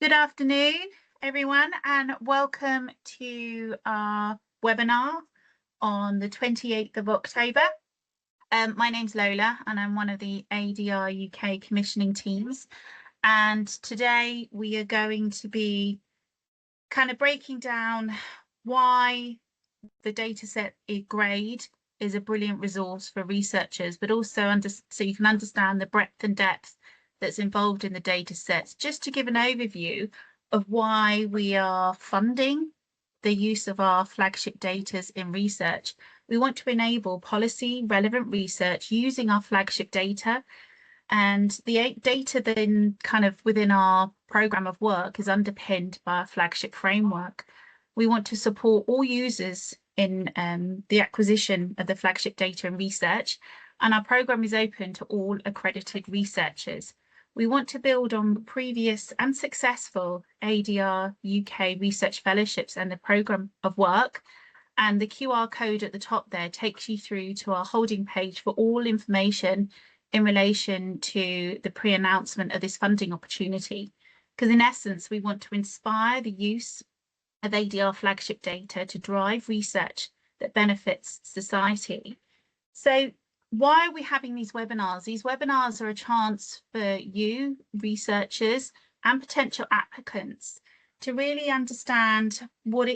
Good afternoon, everyone, and welcome to our webinar on the 28th of October. My name's Lola, and I'm one of the ADR UK commissioning teams. And today we are going to be kind of breaking down why the dataset grade is a brilliant resource for researchers, but also so you can understand the breadth and depth that's involved in the data sets, just to give an overview of why we are funding the use of our flagship data in research. We want to enable policy relevant research using our flagship data, and the data then kind of within our program of work is underpinned by a flagship framework. We want to support all users in the acquisition of the flagship data and research, and our program is open to all accredited researchers. We want to build on previous and successful ADR UK Research Fellowships and the program of work, and the QR code at the top there takes you through to our holding page for all information in relation to the pre-announcement of this funding opportunity. Because in essence, we want to inspire the use of ADR flagship data to drive research that benefits society. So why are we having these webinars? These webinars are a chance for you, researchers, and potential applicants to really understand what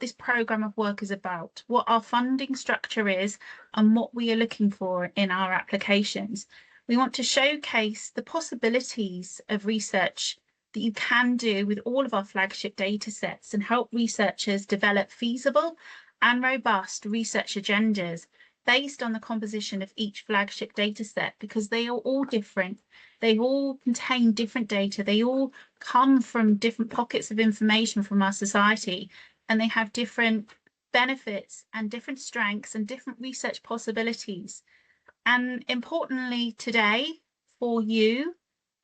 this program of work is about, what our funding structure is, and what we are looking for in our applications. We want to showcase the possibilities of research that you can do with all of our flagship data sets and help researchers develop feasible and robust research agendas based on the composition of each flagship data set, because they are all different. They all contain different data. They all come from different pockets of information from our society, and they have different benefits and different strengths and different research possibilities. And importantly today, for you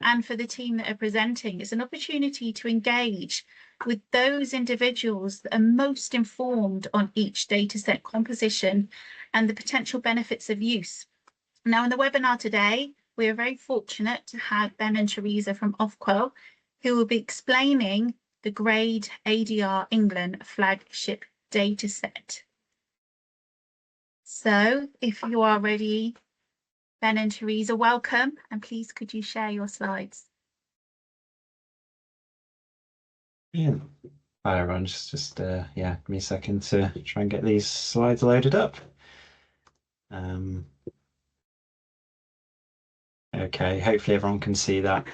and for the team that are presenting, it's an opportunity to engage with those individuals that are most informed on each dataset composition and the potential benefits of use. Now, in the webinar today, we are very fortunate to have Ben and Teresa from Ofqual, who will be explaining the Grade ADR England flagship dataset. So if you are ready, Ben and Teresa, welcome, and please could you share your slides? Yeah. Hi everyone, just yeah, give me a second to try and get these slides loaded up. Okay, hopefully everyone can see that.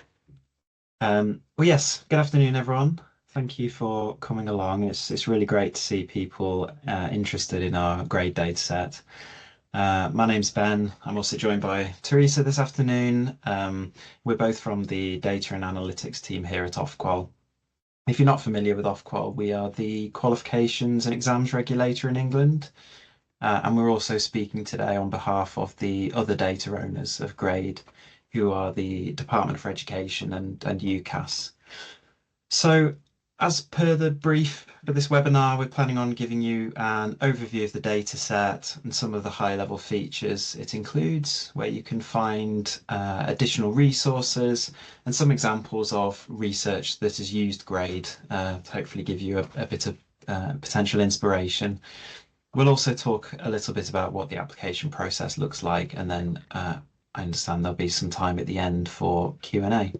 Well, yes, good afternoon everyone. Thank you for coming along. It's really great to see people interested in our grade data set. My name's Ben. I'm also joined by Teresa this afternoon. We're both from the data and analytics team here at Ofqual. If you're not familiar with Ofqual, we are the qualifications and exams regulator in England. And we're also speaking today on behalf of the other data owners of Grade, who are the Department for Education and UCAS. So as per the brief for this webinar, we're planning on giving you an overview of the data set and some of the high-level features it includes, where you can find additional resources and some examples of research that has used Grade to hopefully give you a bit of potential inspiration. We'll also talk a little bit about what the application process looks like, and then I understand there'll be some time at the end for Q&A.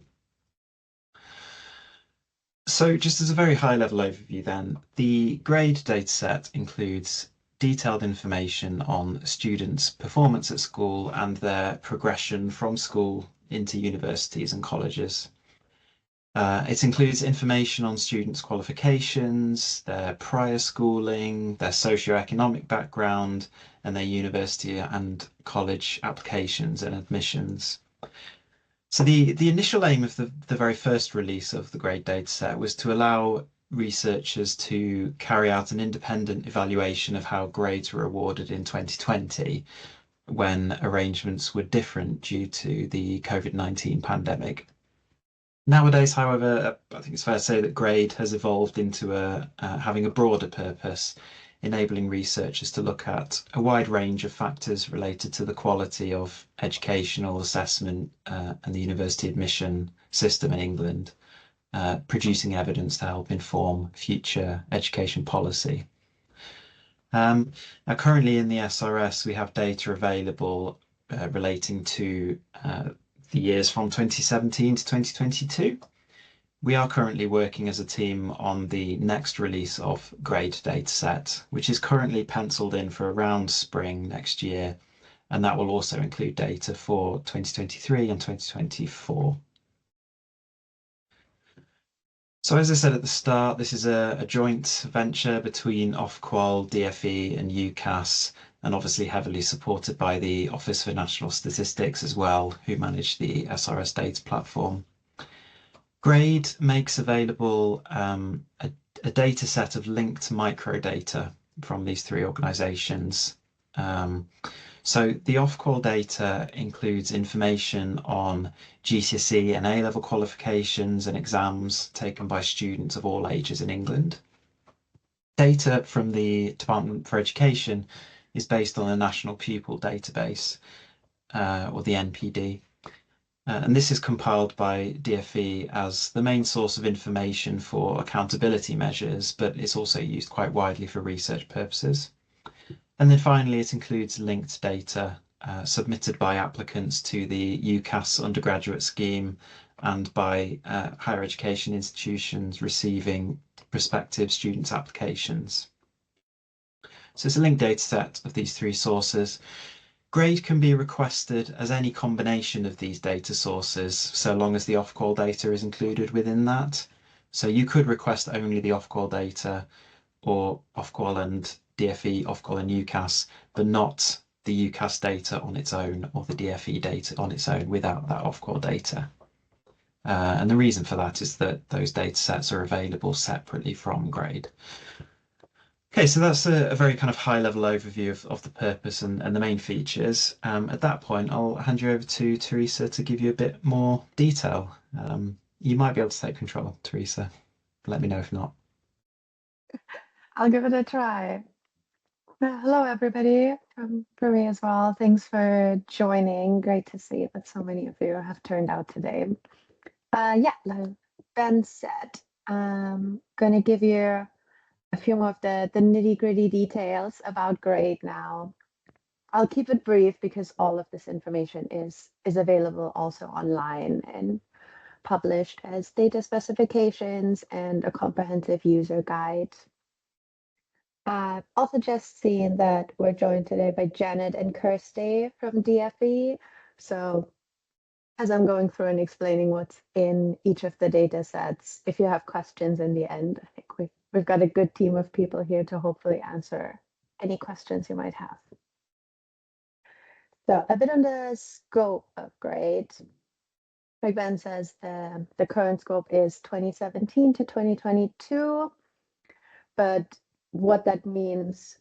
So just as a very high level overview then, the Grade dataset includes detailed information on students' performance at school and their progression from school into universities and colleges. It includes information on students' qualifications, their prior schooling, their socioeconomic background, and their university and college applications and admissions. So the initial aim of the very first release of the Grade dataset was to allow researchers to carry out an independent evaluation of how grades were awarded in 2020, when arrangements were different due to the COVID-19 pandemic. Nowadays, however, I think it's fair to say that Grade has evolved into having a broader purpose, enabling researchers to look at a wide range of factors related to the quality of educational assessment and the university admission system in England, producing evidence to help inform future education policy. Now, currently in the SRS, we have data available relating to the years from 2017 to 2022. We are currently working as a team on the next release of grade dataset, which is currently penciled in for around spring next year, and that will also include data for 2023 and 2024. So as I said at the start, this is a joint venture between Ofqual, DFE and UCAS, and obviously heavily supported by the Office for National Statistics as well, who manage the SRS data platform. Grade makes available a data set of linked microdata from these three organisations. So the Ofqual data includes information on GCSE and A-level qualifications and exams taken by students of all ages in England. Data from the Department for Education is based on the National Pupil Database, or the NPD. And this is compiled by DFE as the main source of information for accountability measures, but it's also used quite widely for research purposes. And then finally, it includes linked data submitted by applicants to the UCAS undergraduate scheme and by higher education institutions receiving prospective students' applications. So it's a linked data set of these three sources. Grade can be requested as any combination of these data sources, so long as the Ofqual data is included within that. So you could request only the Ofqual data, or Ofqual and DFE, Ofqual and UCAS, but not the UCAS data on its own or the DFE data on its own without that Ofqual data. And the reason for that is that those data sets are available separately from grade. Okay, so that's a very kind of high level overview of the purpose and the main features. At that point, I'll hand you over to Teresa to give you a bit more detail. You might be able to take control, Teresa. Let me know if not. I'll give it a try. Hello, everybody, from me as well. Thanks for joining. Great to see that so many of you have turned out today. Yeah, like Ben said, I'm going to give you a few more of the nitty-gritty details about grade now. I'll keep it brief because all of this information is available also online and published as data specifications and a comprehensive user guide. Also just seeing that we're joined today by Janet and Kirsty from DFE. So as I'm going through and explaining what's in each of the data sets, if you have questions in the end, I think we've got a good team of people here to hopefully answer any questions you might have. So a bit on the scope of grade. Like Ben says, the current scope is 2017 to 2022, but what that means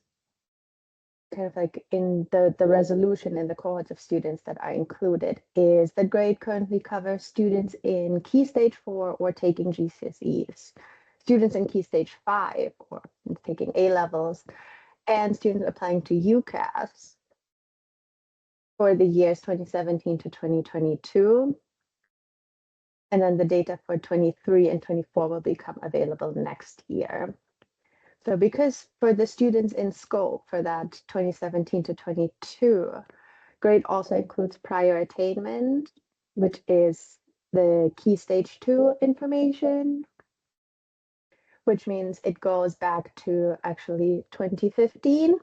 kind of like in the resolution in the cohorts of students that are included is that grade currently covers students in Key Stage 4 or taking GCSEs, students in Key Stage 5 or taking A-levels, and students applying to UCAS for the years 2017 to 2022. And then the data for 23 and 24 will become available next year. So because for the students in scope for that 2017 to 22, grade also includes prior attainment, which is the Key Stage 2 information, which means it goes back to actually 2015,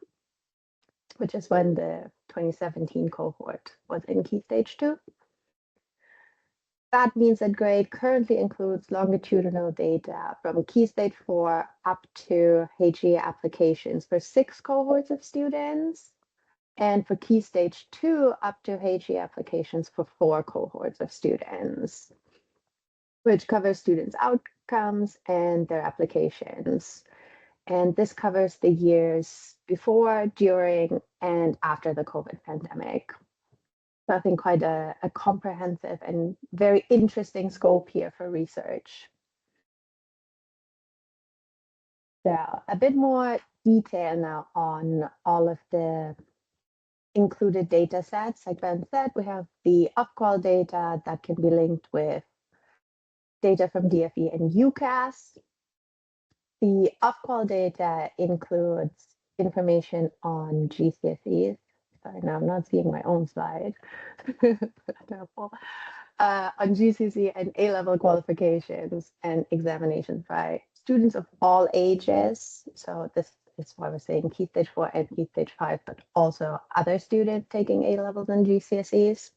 which is when the 2017 cohort was in Key Stage 2. That means that grade currently includes longitudinal data from Key Stage 4 up to HE applications for 6 cohorts of students, and for Key Stage 2 up to HE applications for 4 cohorts of students, which covers students' outcomes and their applications. And this covers the years before, during, and after the COVID pandemic. So I think quite a comprehensive and very interesting scope here for research. So a bit more detail now on all of the included data sets. Like Ben said, we have the Ofqual data that can be linked with data from DFE and UCAS. The off-call data includes information on GCSEs. Sorry, now I'm not seeing my own slide. Terrible. On GCSE and A-level qualifications and examinations by students of all ages. So this is why we're saying Key Stage 4 and Key Stage 5, but also other students taking A-levels and GCSEs.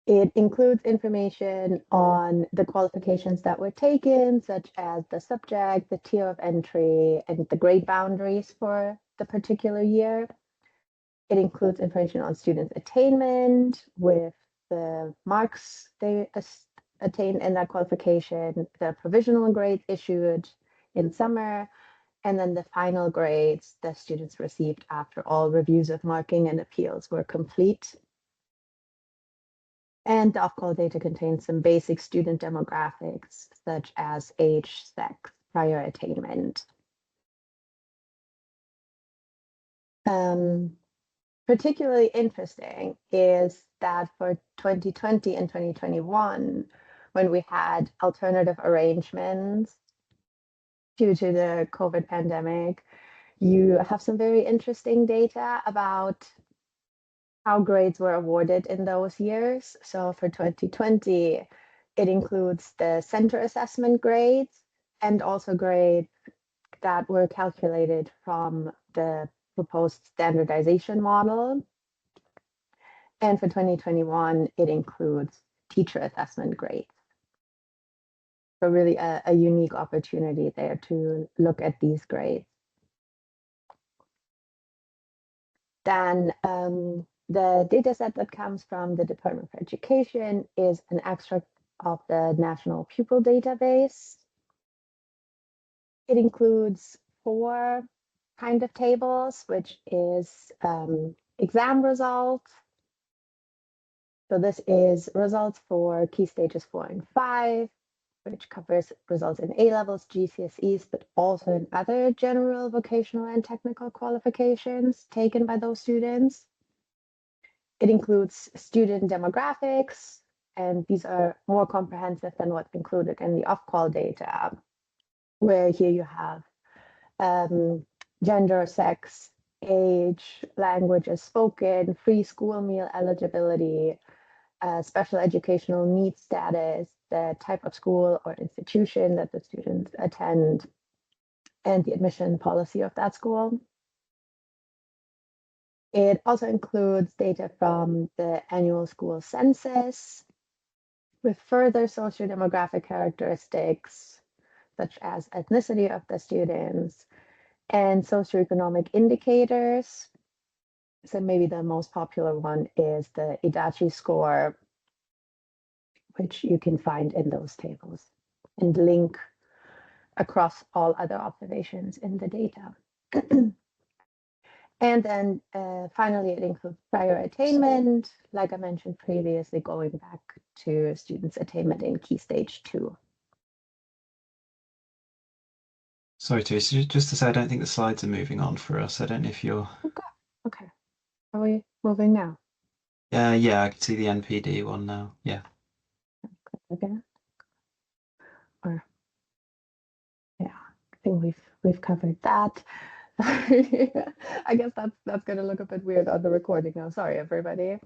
It includes information on the qualifications that were taken, such as the subject, the tier of entry, and the grade boundaries for the particular year. It includes information on students' attainment with the marks they attained in that qualification, the provisional grades issued in summer, and then the final grades the students received after all reviews of marking and appeals were complete. And the off-call data contains some basic student demographics, such as age, sex, prior attainment. Particularly interesting is that for 2020 and 2021, when we had alternative arrangements due to the COVID pandemic, you have some very interesting data about how grades were awarded in those years. So for 2020, it includes the center assessment grades and also grades that were calculated from the proposed standardization model. And for 2021, it includes teacher assessment grades. So really a unique opportunity there to look at these grades. Then the data set that comes from the Department of Education is an extract of the National Pupil Database. It includes 4 kind of tables, which is exam results. So this is results for key stages 4 and 5, which covers results in A-levels, GCSEs, but also in other general vocational and technical qualifications taken by those students. It includes student demographics, and these are more comprehensive than what's included in the off-call data, where here you have gender, sex, age, languages spoken, free school meal eligibility, special educational needs status, the type of school or institution that the students attend, and the admission policy of that school. It also includes data from the annual school census with further socio-demographic characteristics, such as ethnicity of the students and socioeconomic indicators. So maybe the most popular one is the Idachi score, which you can find in those tables and link across all other observations in the data. And then finally, it includes prior attainment, like I mentioned previously, going back to students' attainment in Key Stage 2. Sorry, Teresa, just to say, I don't think the slides are moving on for us. I don't know if you're... Okay. Are we moving now? Yeah, I can see the NPD one now. Yeah. Again? Or yeah, I think we've covered that. I guess that's gonna look a bit weird on the recording now. Sorry, everybody.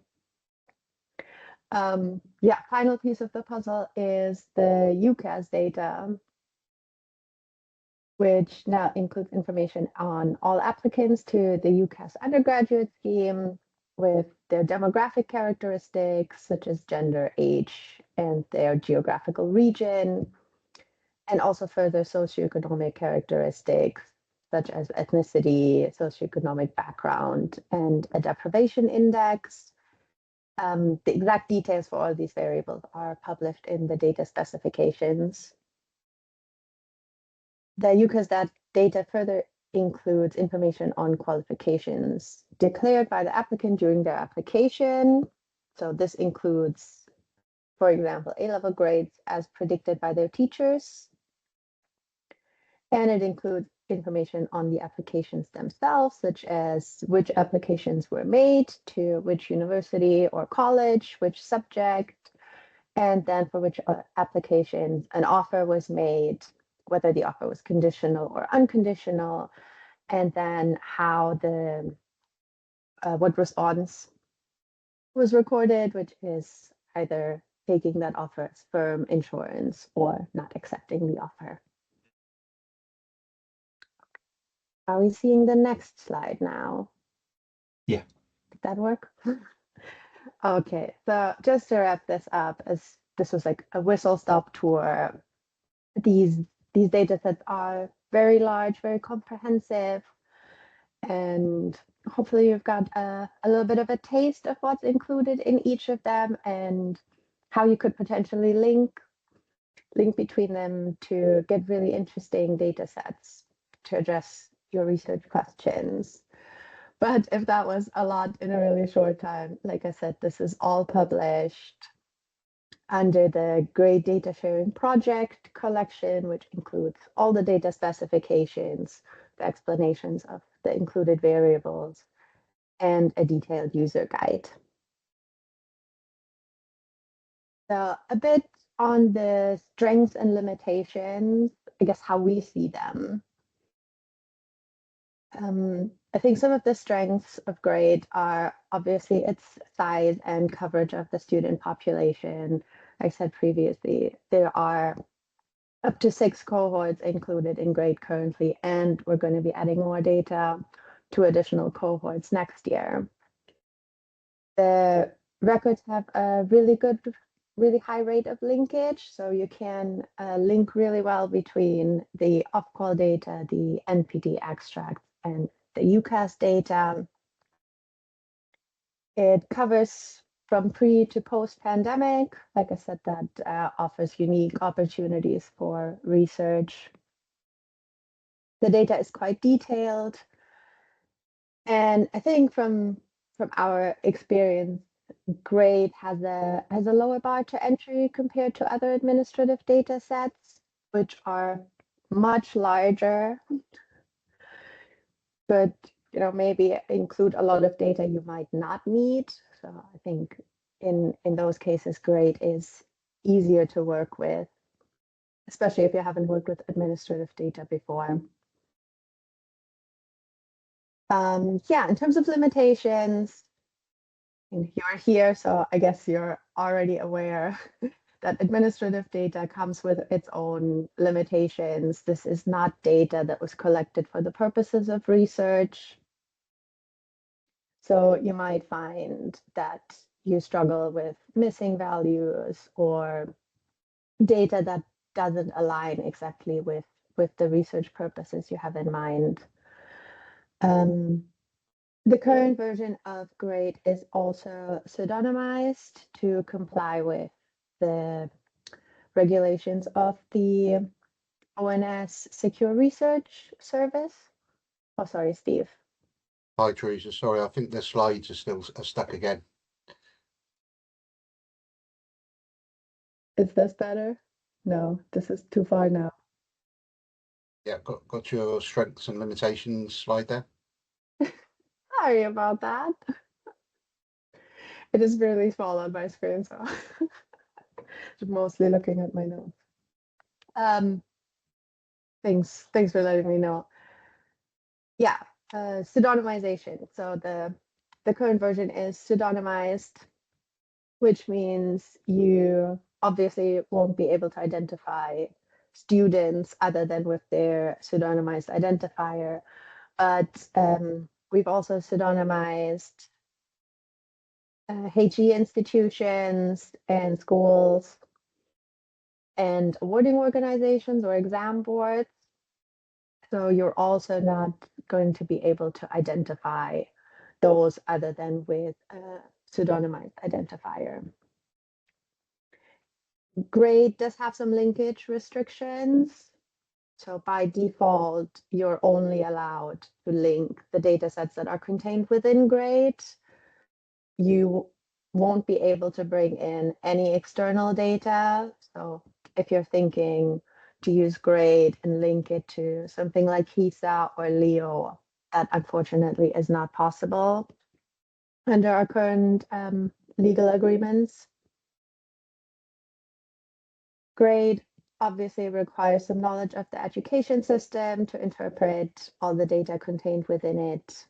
Yeah, final piece of the puzzle is the UCAS data, which now includes information on all applicants to the UCAS undergraduate scheme with their demographic characteristics, such as gender, age, and their geographical region, and also further socioeconomic characteristics, such as ethnicity, socioeconomic background, and a deprivation index. The exact details for all these variables are published in the data specifications. The UCAS data further includes information on qualifications declared by the applicant during their application. So this includes, for example, A-level grades as predicted by their teachers. And it includes information on the applications themselves, such as which applications were made to which university or college, which subject, and then for which applications an offer was made, whether the offer was conditional or unconditional, and then how the what response was recorded, which is either taking that offer as firm insurance or not accepting the offer. Are we seeing the next slide now? Yeah. Did that work? Okay, so just to wrap this up, as this was like a whistle-stop tour, these data sets are very large, very comprehensive, and hopefully you've got a little bit of a taste of what's included in each of them and how you could potentially link between them to get really interesting data sets to address your research questions. But if that was a lot in a really short time, like I said, this is all published under the Great Data Sharing Project collection, which includes all the data specifications, the explanations of the included variables, and a detailed user guide. So a bit on the strengths and limitations, I guess how we see them. I think some of the strengths of GRADE are obviously its size and coverage of the student population. Like I said previously, there are up to 6 cohorts included in GRADE currently, and we're going to be adding more data to additional cohorts next year. The records have a really high rate of linkage, so you can link really well between the off-call data, the NPD extracts, and the UCAS data. It covers from pre to post-pandemic. Like I said, that offers unique opportunities for research. The data is quite detailed, and I think from our experience, GRADE has a lower bar to entry compared to other administrative data sets, which are much larger, but maybe include a lot of data you might not need. So I think in those cases, GRADE is easier to work with, especially if you haven't worked with administrative data before. Yeah, in terms of limitations, you're here, so I guess you're already aware that administrative data comes with its own limitations. This is not data that was collected for the purposes of research. So you might find that you struggle with missing values or data that doesn't align exactly with the research purposes you have in mind. The current version of GRADE is also pseudonymized to comply with the regulations of the ONS Secure Research Service. Oh, sorry, Steve. Hi, Teresa. Sorry, I think the slides are still stuck again. Is this better? No, this is too far now. Yeah, got your strengths and limitations slide there. Sorry about that. It is really small on my screen, so I'm mostly looking at my notes. Thanks for letting me know. Yeah, pseudonymization. So the current version is pseudonymized, which means you obviously won't be able to identify students other than with their pseudonymized identifier. But we've also pseudonymized HE institutions and schools and awarding organizations or exam boards. So you're also not going to be able to identify those other than with a pseudonymized identifier. GRADE does have some linkage restrictions. So by default, you're only allowed to link the data sets that are contained within GRADE. You won't be able to bring in any external data. So if you're thinking to use GRADE and link it to something like HISA or Leo, that unfortunately is not possible under our current legal agreements. grade obviously requires some knowledge of the education system to interpret all the data contained within it.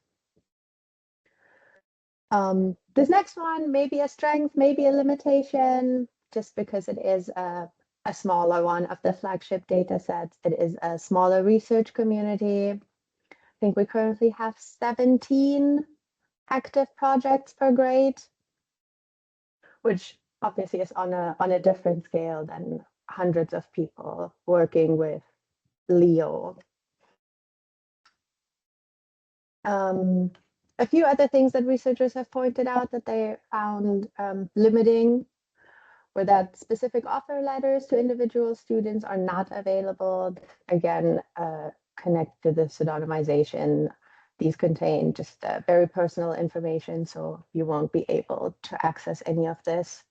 This next one may be a strength, maybe a limitation, just because it is a smaller one of the flagship data sets. It is a smaller research community. I think we currently have 17 active projects per grade, which obviously is on a different scale than hundreds of people working with Leo. A few other things that researchers have pointed out that they found limiting were that specific offer letters to individual students are not available. Again, connect to the pseudonymization. These contain just very personal information, so you won't be able to access any of this.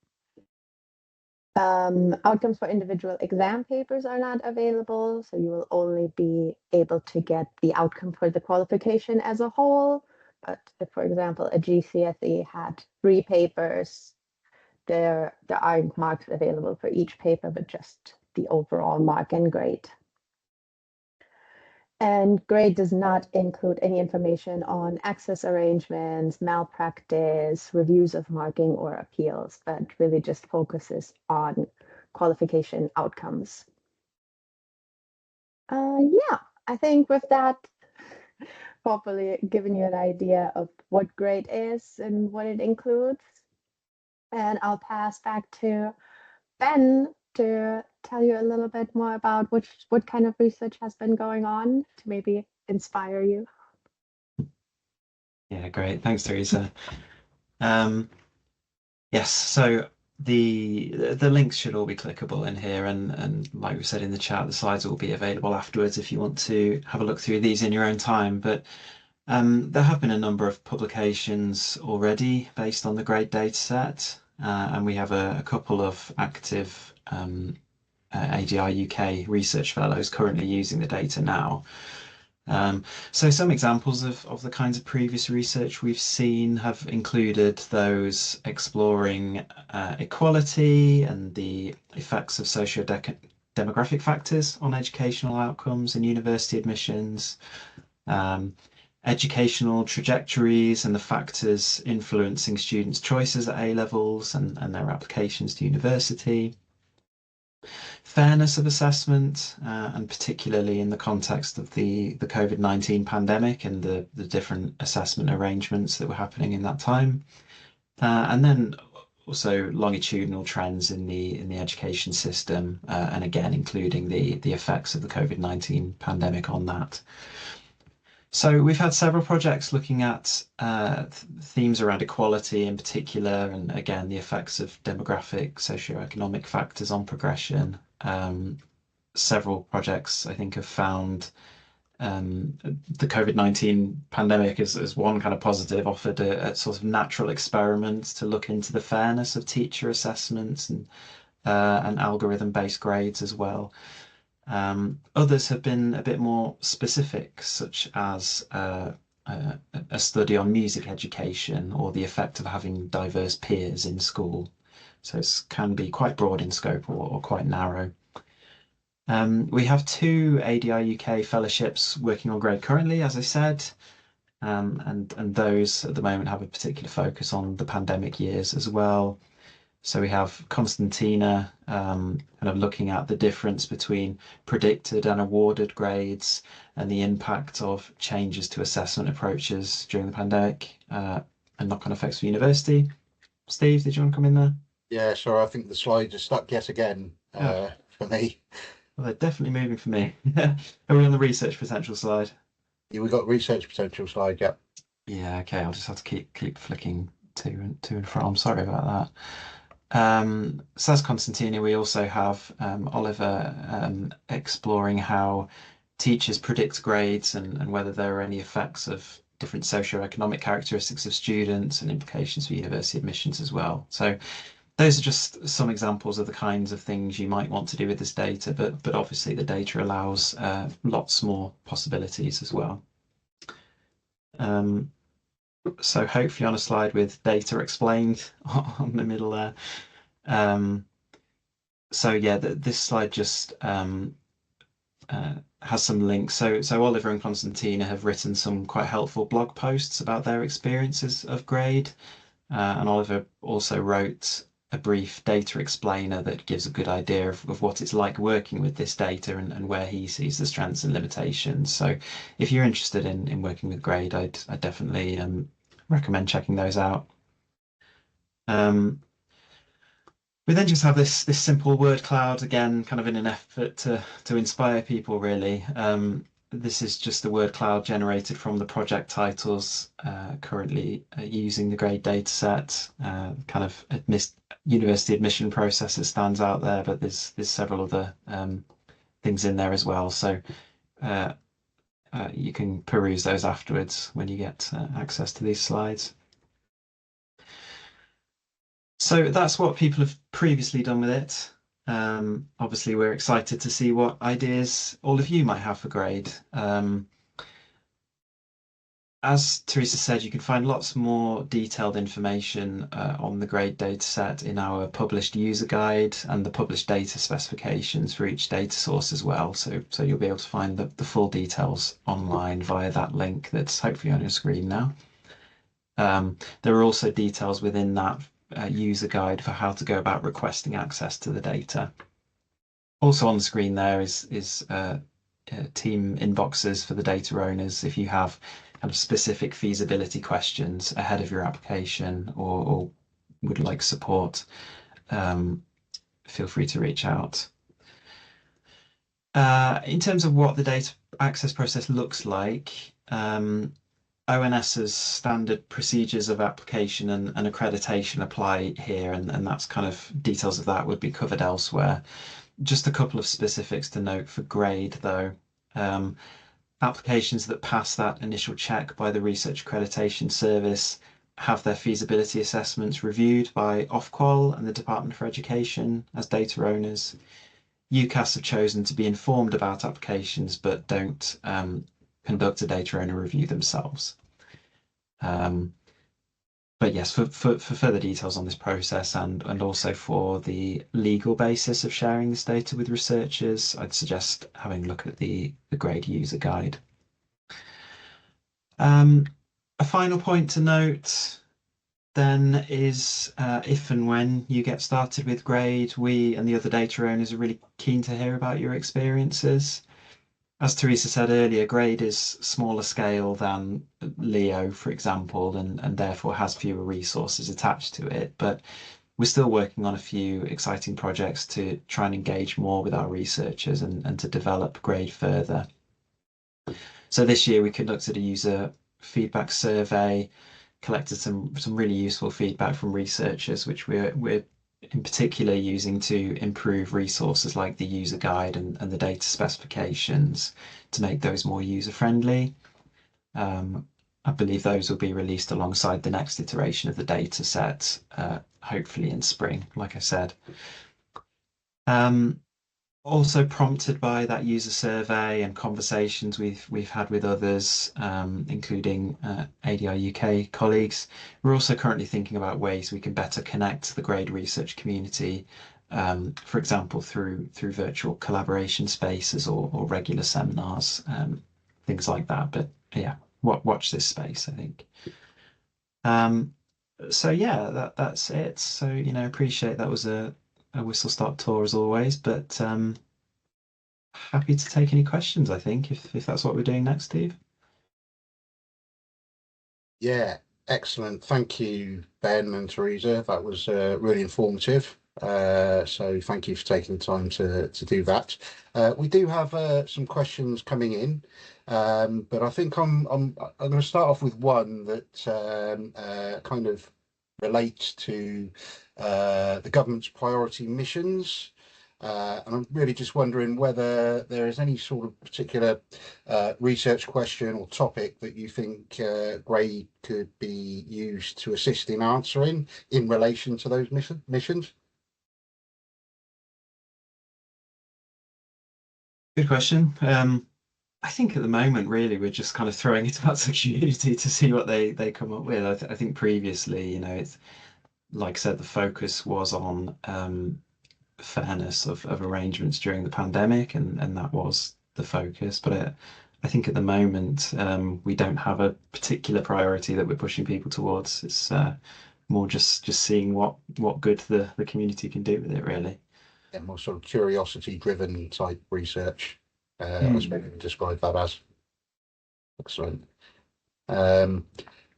Outcomes for individual exam papers are not available, so you will only be able to get the outcome for the qualification as a whole. But if, for example, a GCSE had 3 papers, there aren't marks available for each paper, but just the overall mark and grade. And grade does not include any information on access arrangements, malpractice, reviews of marking, or appeals, but really just focuses on qualification outcomes. Yeah, I think with that, hopefully given you an idea of what grade is and what it includes. And I'll pass back to Ben to tell you a little bit more about what kind of research has been going on to maybe inspire you. Yeah, great. Thanks, Teresa. Yes, so the links should all be clickable in here, and like we said in the chat, the slides will be available afterwards if you want to have a look through these in your own time. But there have been a number of publications already based on the grade data set, and we have a couple of active ADR UK Research Fellows currently using the data now. So some examples of the kinds of previous research we've seen have included those exploring equality and the effects of socio-demographic factors on educational outcomes and university admissions, educational trajectories and the factors influencing students' choices at A-levels and their applications to university. Fairness of assessment, and particularly in the context of the COVID-19 pandemic and the different assessment arrangements that were happening in that time. And then also longitudinal trends in the education system, and again, including the effects of the COVID-19 pandemic on that. So we've had several projects looking at themes around equality in particular, and again, the effects of demographic, socioeconomic factors on progression. Several projects, I think, have found the COVID-19 pandemic as one kind of positive, offered a sort of natural experiment to look into the fairness of teacher assessments and algorithm-based grades as well. Others have been a bit more specific, such as a study on music education or the effect of having diverse peers in school. So it can be quite broad in scope or quite narrow. We have 2 ADR UK fellowships working on grade currently, as I said, and those at the moment have a particular focus on the pandemic years as well. So we have Constantina kind of looking at the difference between predicted and awarded grades and the impact of changes to assessment approaches during the pandemic and knock-on effects for university. Steve, did you want to come in there? Yeah, sorry, I think the slides are stuck yet again for me. Well, they're definitely moving for me. Are we on the research potential slide? Yeah, we got research potential slide, yeah. Yeah, okay, I'll just have to keep flicking to and from. Sorry about that. So as Constantina, we also have Oliver exploring how teachers predict grades and whether there are any effects of different socioeconomic characteristics of students and implications for university admissions as well. So those are just some examples of the kinds of things you might want to do with this data, but obviously the data allows lots more possibilities as well. So hopefully on a slide with data explained on the middle there. So yeah, this slide just has some links. So Oliver and Constantina have written some quite helpful blog posts about their experiences of grade, and Oliver also wrote a brief data explainer that gives a good idea of what it's like working with this data and where he sees the strengths and limitations. So if you're interested in working with grade, I'd definitely recommend checking those out. We then just have this simple word cloud again, kind of in an effort to inspire people really. This is just a word cloud generated from the project titles currently using the grade data set. Kind of university admission processes stands out there, but there's several other things in there as well. So you can peruse those afterwards when you get access to these slides. So that's what people have previously done with it. Obviously, we're excited to see what ideas all of you might have for grade. As Teresa said, you can find lots more detailed information on the grade dataset in our published user guide and the published data specifications for each data source as well. So you'll be able to find the full details online via that link that's hopefully on your screen now. There are also details within that user guide for how to go about requesting access to the data. Also on the screen there is team inboxes for the data owners if you have kind of specific feasibility questions ahead of your application or would like support. Feel free to reach out. In terms of what the data access process looks like, ONS's standard procedures of application and accreditation apply here, and that's kind of details of that would be covered elsewhere. Just a couple of specifics to note for grade though. Applications that pass that initial check by the Research Accreditation Service have their feasibility assessments reviewed by Ofqual and the Department for Education as data owners. UCAS have chosen to be informed about applications but don't conduct a data owner review themselves. But yes, for further details on this process and also for the legal basis of sharing this data with researchers, I'd suggest having a look at the grade user guide. A final point to note then is if and when you get started with grade, we and the other data owners are really keen to hear about your experiences. As Teresa said earlier, grade is smaller scale than Leo, for example, and therefore has fewer resources attached to it. But we're still working on a few exciting projects to try and engage more with our researchers and to develop grade further. So this year we conducted a user feedback survey, collected some really useful feedback from researchers, which we're in particular using to improve resources like the user guide and the data specifications to make those more user-friendly. I believe those will be released alongside the next iteration of the data set, hopefully in spring, like I said. Also prompted by that user survey and conversations we've had with others, including ADR UK colleagues, we're also currently thinking about ways we can better connect the grade research community, for example, through virtual collaboration spaces or regular seminars, things like that. But yeah, watch this space, I think. So yeah, that's it. So appreciate that was a whistle stop tour as always, but happy to take any questions, I think, if that's what we're doing next, Steve. Yeah, excellent. Thank you, Ben and Teresa. That was really informative. So thank you for taking the time to do that. We do have some questions coming in, but I think I'm going to start off with one that kind of relates to the government's priority missions. And I'm really just wondering whether there is any sort of particular research question or topic that you think grade could be used to assist in answering in relation to those missions. Good question. I think at the moment, really, we're just kind of throwing it out to the community to see what they come up with. I think previously, it's like I said, the focus was on fairness of arrangements during the pandemic, and that was the focus. But I think at the moment we don't have a particular priority that we're pushing people towards. It's more just seeing what good the community can do with it, really. Yeah, more sort of curiosity-driven type research, I suppose we would describe that as. Excellent.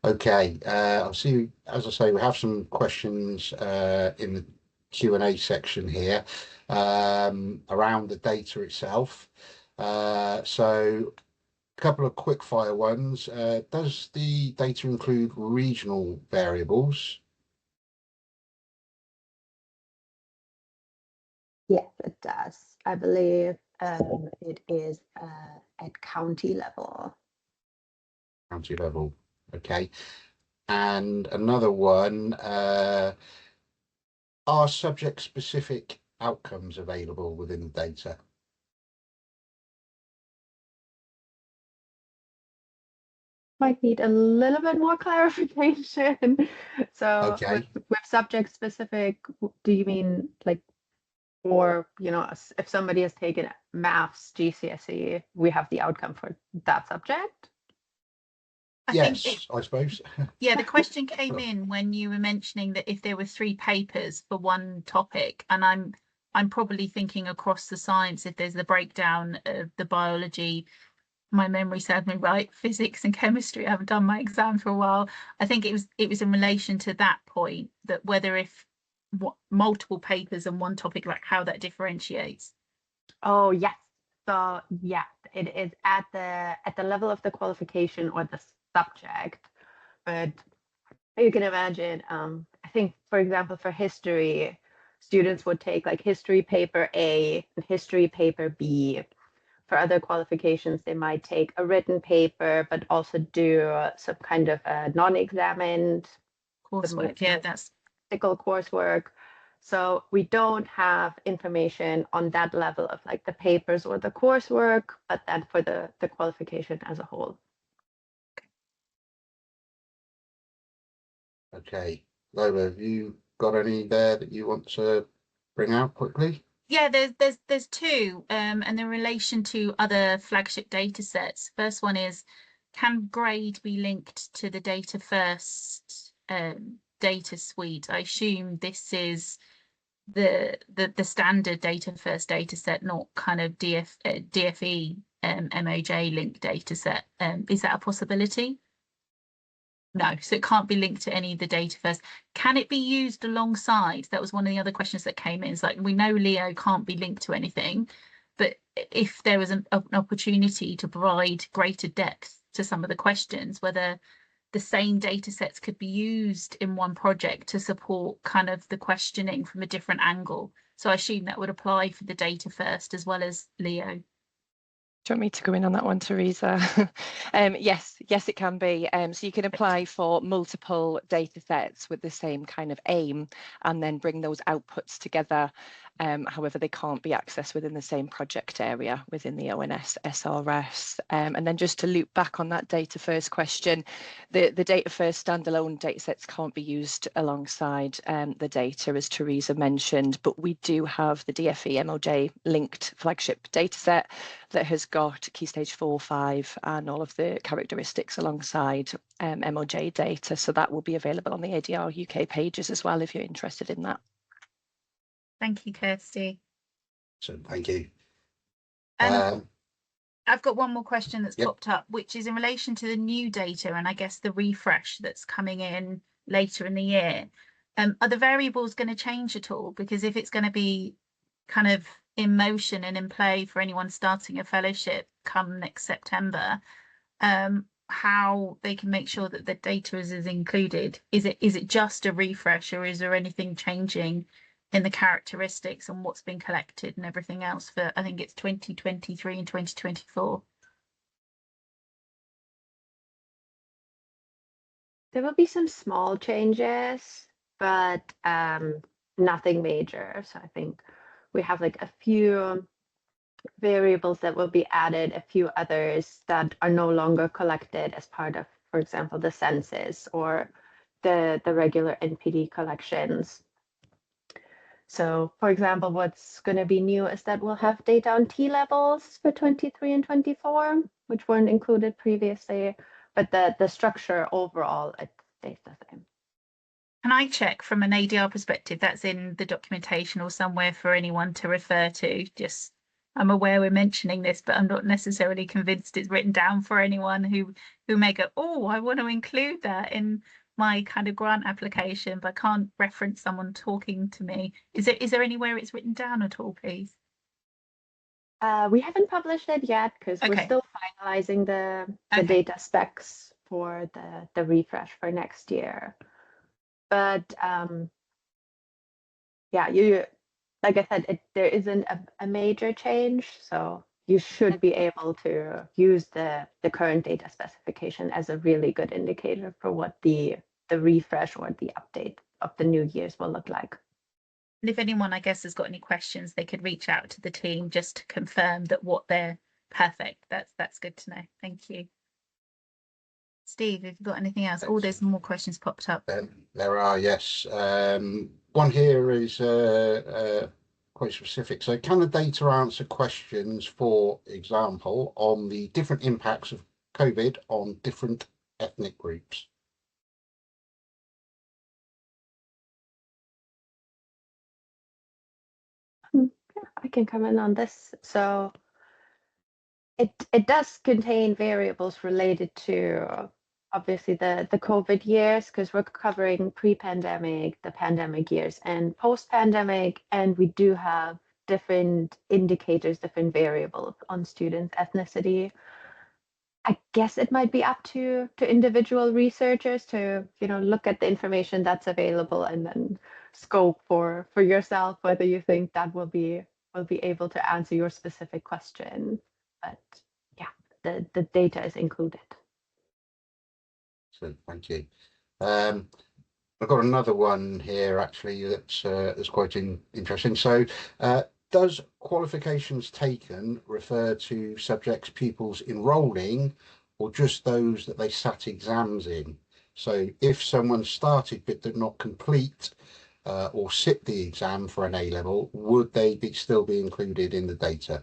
Okay, I'll see. As I say, we have some questions in the Q&A section here around the data itself. So a couple of quick fire ones. Does the data include regional variables? Yes, it does. I believe it is at county level. County level, okay. And another one, are subject-specific outcomes available within the data? Might need a little bit more clarification. So Okay. with subject specific, do you mean like, or, you know, if somebody has taken maths GCSE, we have the outcome for that subject? Yes, I suppose. Yeah, the question came in when you were mentioning that if there were 3 papers for one topic, and I'm probably thinking across the science, if there's the breakdown of the biology, my memory serves me right, physics and chemistry. I haven't done my exam for a while. I think it was in relation to that point, that whether if multiple papers and one topic, like how that differentiates. Oh yes. So yeah, it is at the level of the qualification or the subject. But you can imagine, I think, for example, for history, students would take like history paper A and history paper B. For other qualifications, they might take a written paper, but also do some kind of a non-examined Coursework, yeah, that's practical coursework. So we don't have information on that level of like the papers or the coursework, but then for the qualification as a whole. Okay. Lola, have you got any there that you want to bring out quickly? Yeah, there's 2, and in relation to other flagship data sets. First one is, can grade be linked to the data first data suite? I assume this is the standard data first data set, not kind of DFE MOJ link data set. Is that a possibility? No, so it can't be linked to any of the data first. Can it be used alongside? That was one of the other questions that came in. It's like, we know Leo can't be linked to anything, but if there was an opportunity to provide greater depth to some of the questions, whether the same data sets could be used in one project to support kind of the questioning from a different angle. So I assume that would apply for the data first as well as Leo. Do you want me to go in on that one, Teresa? Yes, it can be. So you can apply for multiple data sets with the same kind of aim and then bring those outputs together. However, they can't be accessed within the same project area within the ONS SRS. And then just to loop back on that data first question, the data first standalone data sets can't be used alongside the data, as Teresa mentioned, but we do have the DFE MOJ linked flagship data set that has got key stage 4, 5 and all of the characteristics alongside MOJ data. So that will be available on the ADR UK pages as well if you're interested in that. Thank you, Kirsty. So thank you. I've got one more question that's Yep. popped up, which is in relation to the new data and I guess the refresh that's coming in later in the year. Are the variables going to change at all? Because if it's going to be kind of in motion and in play for anyone starting a fellowship come next September, how they can make sure that the data is included? Is it just a refresh, or is there anything changing in the characteristics and what's been collected and everything else for, I think it's 2023 and 2024? There will be some small changes, but nothing major. So I think we have like a few variables that will be added, a few others that are no longer collected as part of, for example, the census or the regular NPD collections. So, for example, what's going to be new is that we'll have data on T levels for 23 and 24, which weren't included previously, but the structure overall, it stays the same. Can I check from an ADR perspective that's in the documentation or somewhere for anyone to refer to? Just, I'm aware we're mentioning this, but I'm not necessarily convinced it's written down for anyone who may go, oh, I want to include that in my kind of grant application, but I can't reference someone talking to me. Is there anywhere it's written down at all, please? We haven't published it yet because we're Okay. still finalizing the Okay. data specs for the refresh for next year. But yeah, like I said, there isn't a major change, so you should be able to use the current data specification as a really good indicator for what the refresh or the update of the new years will look like. And if anyone, I guess, has got any questions, they could reach out to the team just to confirm that what they're perfect. That's good to know. Thank you. Steve, have you got anything else? Oh, there's more questions popped up. There are, yes. One here is quite specific. So can the data answer questions, for example, on the different impacts of COVID on different ethnic groups? I can comment on this. So it does contain variables related to obviously the COVID years, because we're covering pre-pandemic, the pandemic years, and post-pandemic, and we do have different indicators, different variables on students' ethnicity. I guess it might be up to individual researchers to look at the information that's available and then scope for yourself whether you think that will be able to answer your specific question. But yeah, the data is included. So thank you. I've got another one here actually that's quite interesting. So does qualifications taken refer to subjects pupils enrolling or just those that they sat exams in? So if someone started but did not complete or sit the exam for an A level, would they still be included in the data?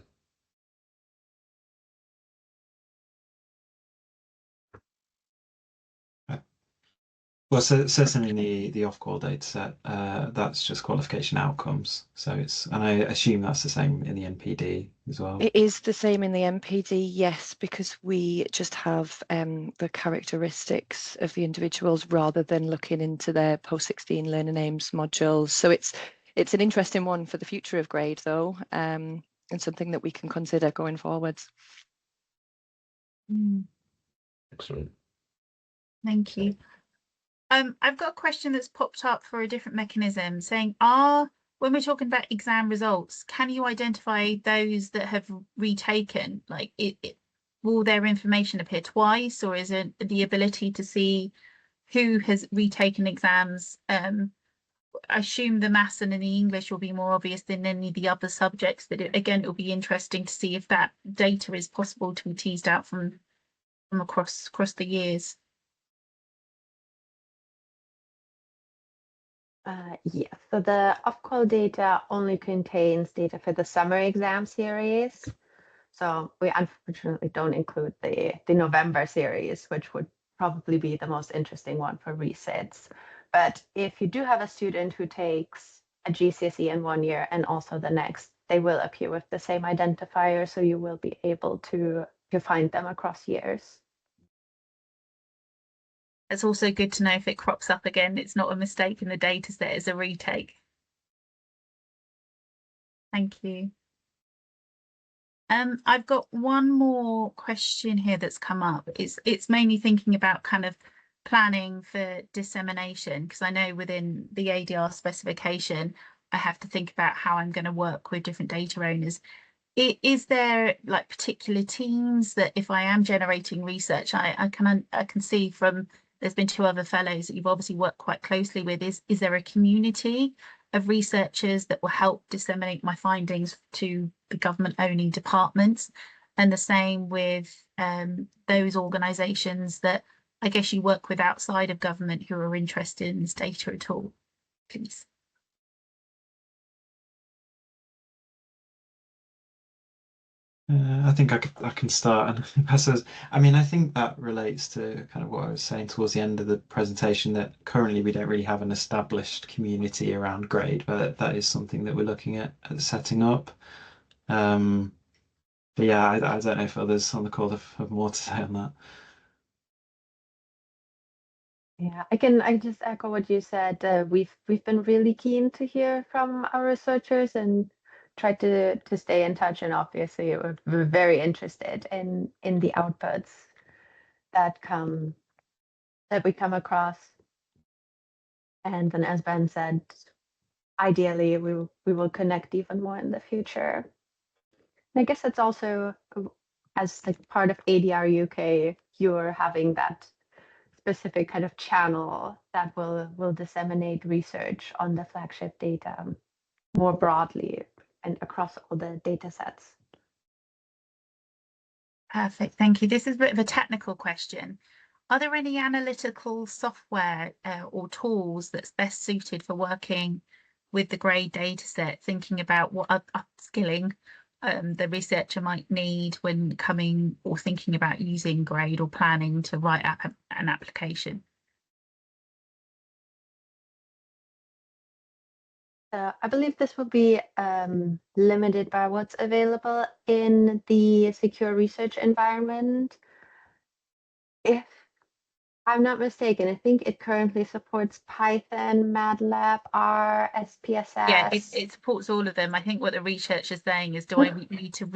Well, so certainly the off-call data set, that's just qualification outcomes. So and I assume that's the same in the NPD as well. It is the same in the NPD, yes, because we just have the characteristics of the individuals rather than looking into their post-16 learning aims modules. So it's an interesting one for the future of grade, though, and something that we can consider going forwards. Excellent. Thank you. I've got a question that's popped up for a different mechanism saying, when we're talking about exam results, can you identify those that have retaken? Like, will their information appear twice, or is it the ability to see who has retaken exams? I assume the maths and the English will be more obvious than any of the other subjects, but again, it will be interesting to see if that data is possible to be teased out from across the years. Yes, so the off-call data only contains data for the summer exam series. So we unfortunately don't include the November series, which would probably be the most interesting one for resets. But if you do have a student who takes a GCSE in 1 year and also the next, they will appear with the same identifier, so you will be able to find them across years. It's also good to know if it crops up again, it's not a mistake in the data set, it's a retake. Thank you. I've got one more question here that's come up. It's mainly thinking about kind of planning for dissemination, because I know within the ADR specification, I have to think about how I'm going to work with different data owners. Is there like particular teams that if I am generating research, I can see from there's been 2 other fellows that you've obviously worked quite closely with. Is there a community of researchers that will help disseminate my findings to the government owning departments? And the same with those organisations that I guess you work with outside of government who are interested in this data at all, please. I think I can start and pass those. I mean, I think that relates to kind of what I was saying towards the end of the presentation, that currently we don't really have an established community around grade, but that is something that we're looking at setting up. But yeah, I don't know if others on the call have more to say on that. Yeah, I just echo what you said. We've been really keen to hear from our researchers and try to stay in touch. And obviously, we're very interested in the outputs that we come across. And then, as Ben said, ideally, we will connect even more in the future. And I guess it's also as like part of ADR UK, you're having that specific kind of channel that will disseminate research on the flagship data more broadly and across all the data sets. Perfect, thank you. This is a bit of a technical question. Are there any analytical software or tools that's best suited for working with the grade data set, thinking about what upskilling the researcher might need when coming or thinking about using grade or planning to write up an application? I believe this will be limited by what's available in the secure research environment. If I'm not mistaken, I think it currently supports Python, MATLAB, R, SPSS. Yeah, it supports all of them. I think what the research is saying is, do I need to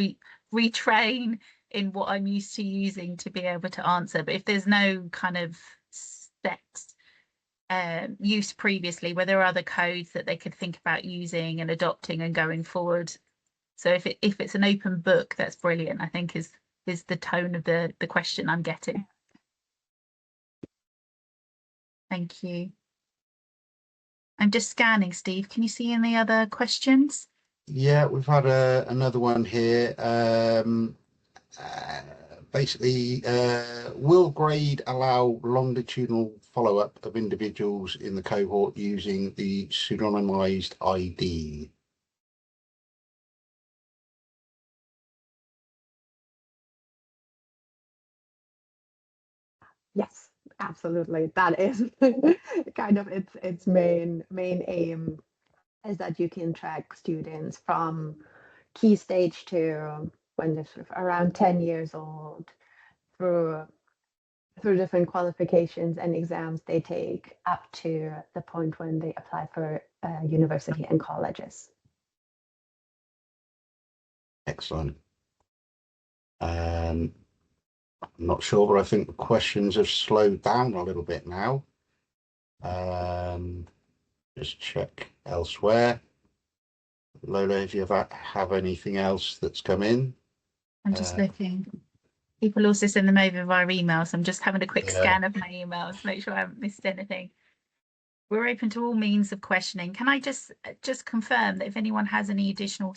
retrain in what I'm used to using to be able to answer? But if there's no kind of set use previously, where there are other codes that they could think about using and adopting and going forward. So if it's an open book, that's brilliant, I think is the tone of the question I'm getting. Thank you. I'm just scanning, Steve. Can you see any other questions? Yeah, we've had another one here. Basically, will grade allow longitudinal follow-up of individuals in the cohort using the pseudonymized ID? Yes, absolutely. That is kind of its main aim, is that you can track students from key stage 2 when they're sort of around 10 years old through different qualifications and exams they take up to the point when they apply for university and colleges. Excellent. I'm not sure, but I think the questions have slowed down a little bit now. Just check elsewhere. Lola, if you have anything else that's come in? I'm just looking. People also send them over via email, so I'm just having a quick scan of my emails, make sure I haven't missed anything. We're open to all means of questioning. Can I just confirm that if anyone has any additional,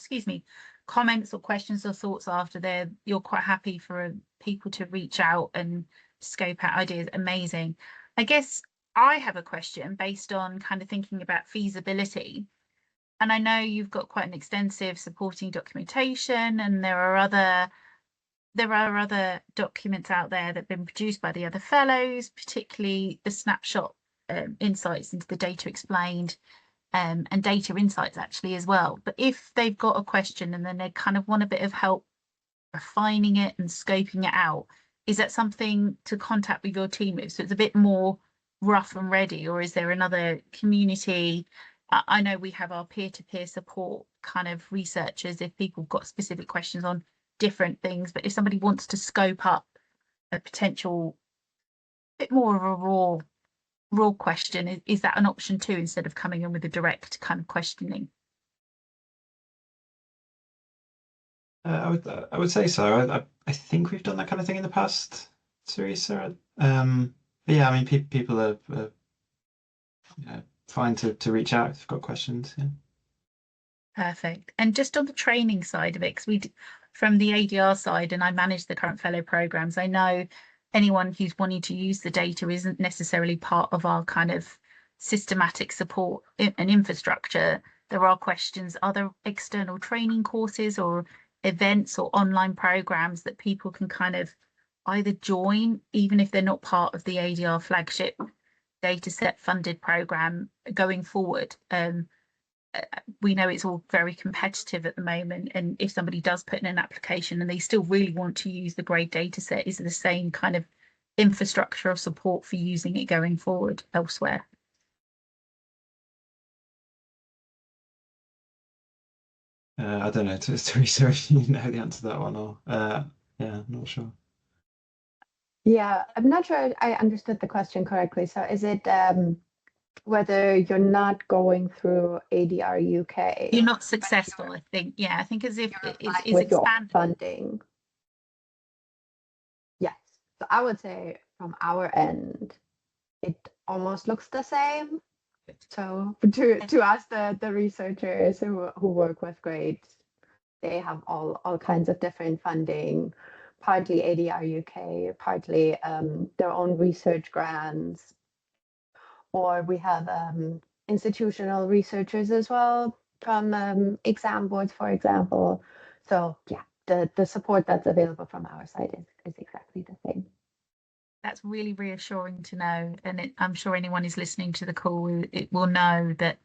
comments or questions or thoughts after you're quite happy for people to reach out and scope out ideas? Amazing. I guess I have a question based on kind of thinking about feasibility. And I know you've got quite an extensive supporting documentation, and there are other documents out there that have been produced by the other fellows, particularly the snapshot insights into the data explained and data insights actually as well. But if they've got a question and then they kind of want a bit of help refining it and scoping it out, is that something to contact with your team with? So it's a bit more rough and ready, or is there another community? I know we have our peer-to-peer support kind of researchers if people have got specific questions on different things, but if somebody wants to scope up a potential bit more of a raw question, is that an option too, instead of coming in with a direct kind of questioning? I would say so. I think we've done that kind of thing in the past, Teresa. But yeah, I mean, people are fine to reach out if they've got questions. Yeah. Perfect. And just on the training side of it, because from the ADR side, and I manage the current fellow programs, I know anyone who's wanting to use the data isn't necessarily part of our kind of systematic support and infrastructure. There are questions, are there external training courses or events or online programs that people can kind of either join, even if they're not part of the ADR flagship dataset funded program going forward. We know it's all very competitive at the moment, and if somebody does put in an application and they still really want to use the GRADE dataset, is the same kind of infrastructure of support for using it going forward elsewhere. I don't know, Teresa, if you know the answer to that one, or yeah, not sure. Yeah, I'm not sure I understood the question correctly. So is it whether you're not going through ADR UK? You're not successful, I think. Yeah, I think as if it's with your expanded. funding. Yes. So I would say from our end, it almost looks the same. So to us, the researchers who work with GRADE, they have all kinds of different funding, partly ADR UK, partly their own research grants, or we have institutional researchers as well from exam boards, for example. So yeah, the support that's available from our side is exactly the same. That's really reassuring to know, and I'm sure anyone who's listening to the call will know that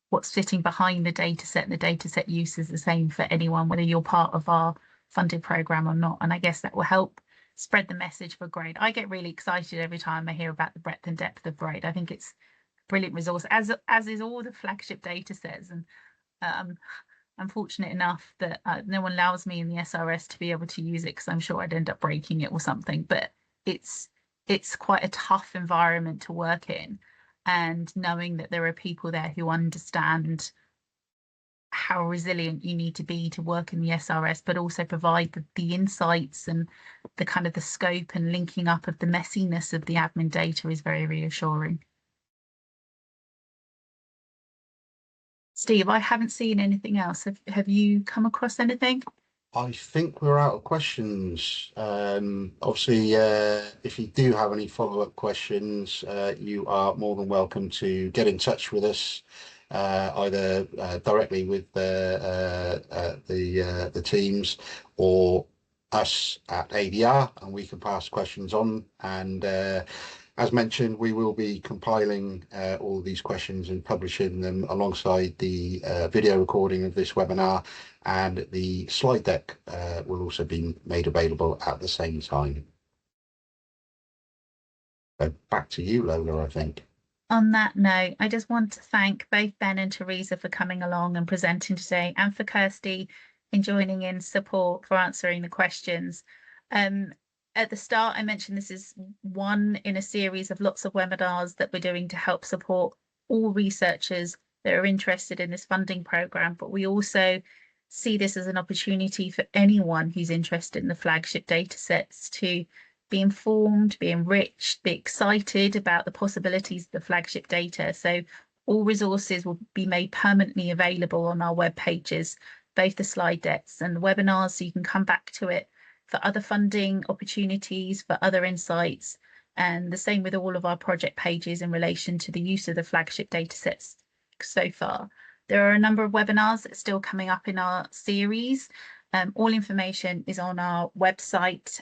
what's sitting behind the dataset and the dataset use is the same for anyone, whether you're part of our funded program or not. And I guess that will help spread the message for GRADE. I get really excited every time I hear about the breadth and depth of GRADE. I think it's a brilliant resource, as is all the flagship datasets. And I'm fortunate enough that no one allows me in the SRS to be able to use it, because I'm sure I'd end up breaking it or something. But it's quite a tough environment to work in, and knowing that there are people there who understand how resilient you need to be to work in the SRS, but also provide the insights and the kind of the scope and linking up of the messiness of the admin data is very reassuring. Steve, I haven't seen anything else. Have you come across anything? I think we're out of questions. Obviously, if you do have any follow-up questions, you are more than welcome to get in touch with us, either directly with the teams or us at ADR, and we can pass questions on. And as mentioned, we will be compiling all these questions and publishing them alongside the video recording of this webinar, and the slide deck will also be made available at the same time. So back to you, Lola, I think. On that note, I just want to thank both Ben and Teresa for coming along and presenting today, and for Kirsty in joining in support for answering the questions. At the start, I mentioned this is one in a series of lots of webinars that we're doing to help support all researchers that are interested in this funding programme, but we also see this as an opportunity for anyone who's interested in the flagship datasets to be informed, be enriched, be excited about the possibilities of the flagship data. So all resources will be made permanently available on our web pages, both the slide decks and the webinars, so you can come back to it for other funding opportunities, for other insights, and the same with all of our project pages in relation to the use of the flagship datasets so far. There are a number of webinars that are still coming up in our series. All information is on our website,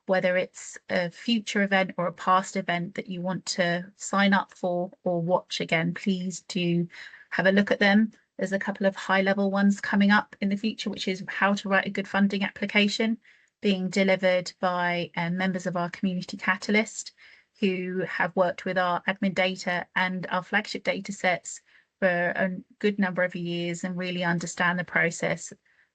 whether it's a future event or a past event that you want to sign up for or watch again, please do have a look at them. There's a couple of high-level ones coming up in the future, which is how to write a good funding application, being delivered by members of our community catalyst who have worked with our admin data and our flagship data sets for a good number of years and really understand the process.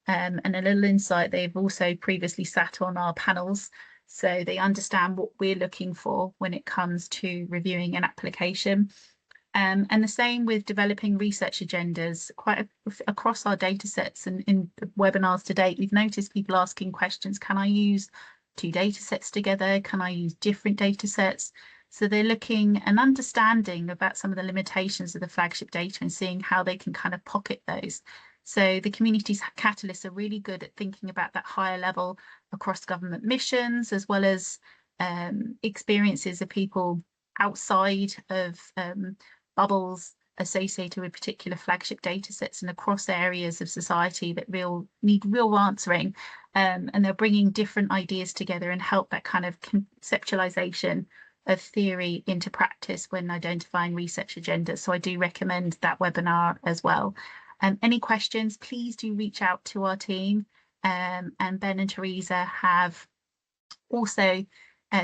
And a little insight, they've also previously sat on our panels, so they understand what we're looking for when it comes to reviewing an application. And the same with developing research agendas across our data sets. And in webinars to date, we've noticed people asking questions: can I use two data sets together? Can I use different data sets? So they're looking and understanding about some of the limitations of the flagship data and seeing how they can kind of pocket those. So the community catalysts are really good at thinking about that higher level across government missions, as well as experiences of people outside of bubbles associated with particular flagship data sets and across areas of society that need real answering. And they're bringing different ideas together and help that kind of conceptualization of theory into practice when identifying research agendas. So I do recommend that webinar as well. Any questions, please do reach out to our team. And Ben and Teresa have also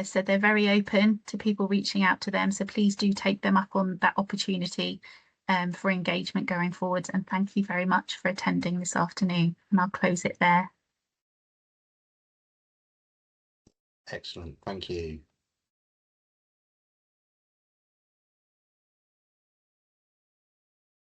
said they're very open to people reaching out to them. So please do take them up on that opportunity for engagement going forwards. And thank you very much for attending this afternoon. And I'll close it there. Excellent. Thank you.